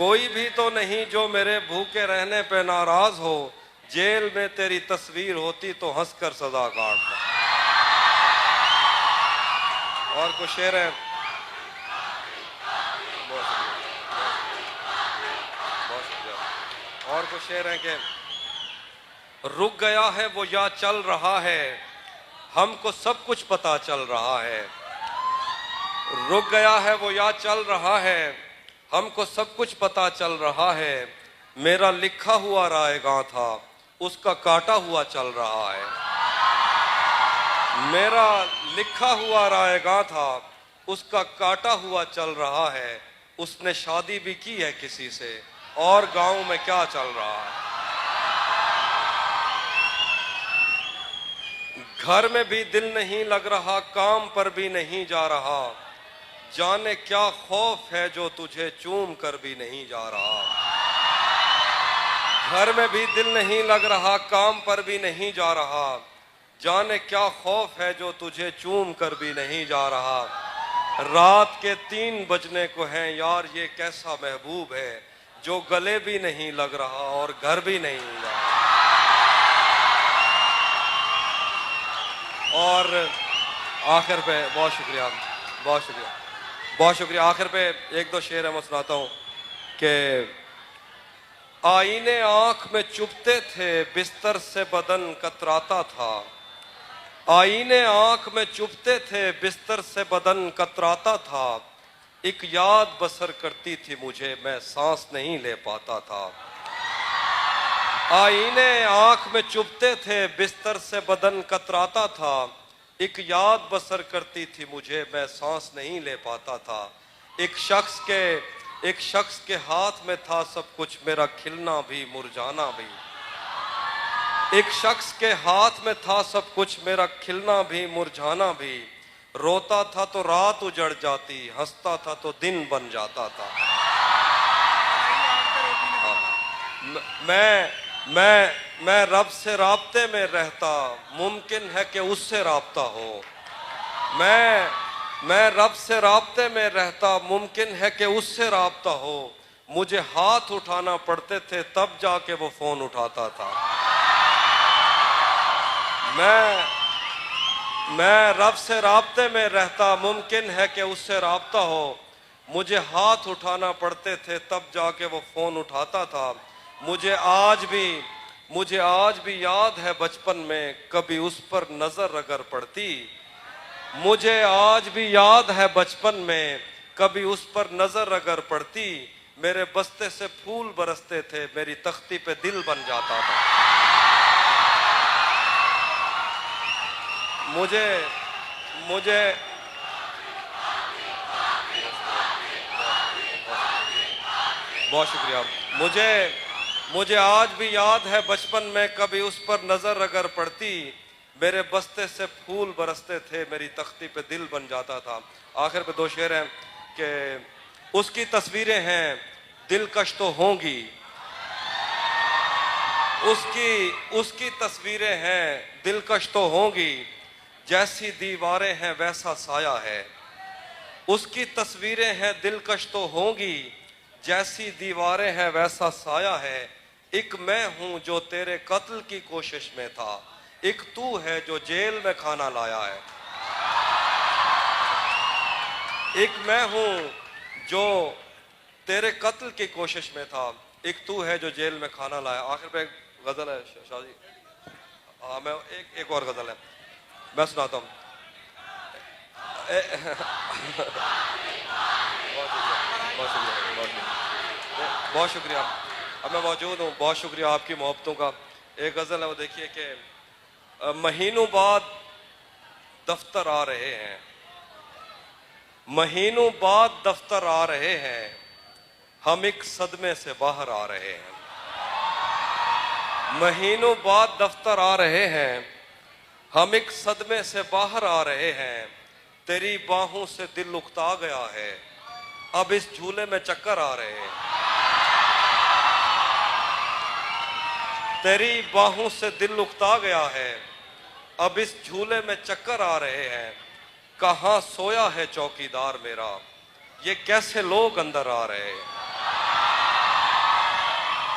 कोई भी तो नहीं जो मेरे भूखे रहने पे नाराज हो, जेल में तेरी तस्वीर होती तो हंसकर सजा काटता। और कुछ शेर है, बहुत शुक्रिया। और कुछ शेर है कि रुक गया है वो या चल रहा है, हमको सब कुछ पता चल रहा है। रुक गया है वो या चल रहा है, हमको सब कुछ पता चल रहा है। मेरा लिखा हुआ रायगां था, उसका काटा हुआ चल रहा है। मेरा लिखा हुआ रायगां था, उसका काटा हुआ चल रहा है। उसने शादी भी की है किसी से, और गांव में क्या चल रहा है। घर में भी दिल नहीं लग रहा, काम पर भी नहीं जा रहा। जाने क्या खौफ है जो तुझे चूम कर भी नहीं जा रहा। घर में भी दिल नहीं लग रहा, काम पर भी नहीं जा रहा। जाने क्या खौफ है जो तुझे चूम कर भी नहीं जा रहा। रात के 3 बजने को हैं यार, ये कैसा महबूब है जो गले भी नहीं लग रहा और घर भी नहीं जा रहा। और आखिर पे बहुत शुक्रिया, बहुत शुक्रिया, बहुत शुक्रिया। आखिर पे 1-2 शेर है मैं सुनाता हूँ कि आईने आंख में चुभते थे, बिस्तर से बदन कतराता था। आईने आंख में चुभते थे, बिस्तर से बदन कतराता था। एक याद बसर करती थी मुझे, मैं सांस नहीं ले पाता था। आईने आंख में चुभते थे, बिस्तर से बदन कतराता था। एक याद बसर करती थी मुझे, मैं सांस नहीं ले पाता था। एक शख्स के हाथ में था सब कुछ, मेरा खिलना भी मुरझाना भी। एक शख्स के हाथ में था सब कुछ, मेरा खिलना भी मुरझाना भी। रोता था तो रात उजड़ जाती, हंसता था तो दिन बन जाता था। मैं रब से राब्ते में रहता, मुमकिन है कि उससे राब्ता हो। मैं रब से राब्ते में रहता, मुमकिन है कि उससे राब्ता हो। मुझे हाथ उठाना पड़ते थे तब जाके वो फोन उठाता था। मैं रब से राब्ते में रहता, मुमकिन है कि उससे राब्ता हो। मुझे हाथ उठाना पड़ते थे तब जाके वो फोन उठाता था। मुझे आज भी याद है बचपन में, कभी उस पर नजर अगर पड़ती। मुझे आज भी याद है बचपन में, कभी उस पर नजर अगर पड़ती। मेरे बस्ते से फूल बरसते थे, मेरी तख्ती पे दिल बन जाता था। मुझे बहुत शुक्रिया। मुझे आज भी याद है बचपन में, कभी उस पर नजर अगर पड़ती। मेरे बस्ते से फूल बरसते थे, मेरी तख्ती पे दिल बन जाता था। आखिर पे 2 शेर हैं कि उसकी तस्वीरें हैं दिलकश तो होंगी। उसकी तस्वीरें हैं दिलकश तो होंगी। जैसी दीवारें हैं वैसा साया है। उसकी तस्वीरें हैं दिलकश तो होंगी। जैसी दीवारें हैं वैसा साया है। एक मैं हूं जो तेरे कत्ल की कोशिश में था, एक तू है जो जेल में खाना लाया है। एक मैं हूं जो तेरे कत्ल की कोशिश में था, एक तू है जो जेल में खाना लाया। आखिर पे एक गजल है शाह जी। मैं एक और गजल है मैं सुनाता हूँ। बहुत शुक्रिया। अब मैं मौजूद हूँ, बहुत शुक्रिया आपकी मोहब्बतों का। एक गजल है वो देखिए कि महीनों बाद दफ्तर आ रहे हैं, महीनों बाद दफ्तर आ रहे हैं, हम एक सदमे से बाहर आ रहे हैं। महीनों बाद दफ्तर आ रहे हैं, हम एक सदमे से बाहर आ रहे हैं। तेरी बाहों से दिल उकता गया है, अब इस झूले में चक्कर आ रहे हैं। तेरी बाहों से दिल उकता गया है, अब इस झूले में चक्कर आ रहे हैं। कहाँ सोया है चौकीदार मेरा, ये कैसे लोग अंदर आ रहे हैं।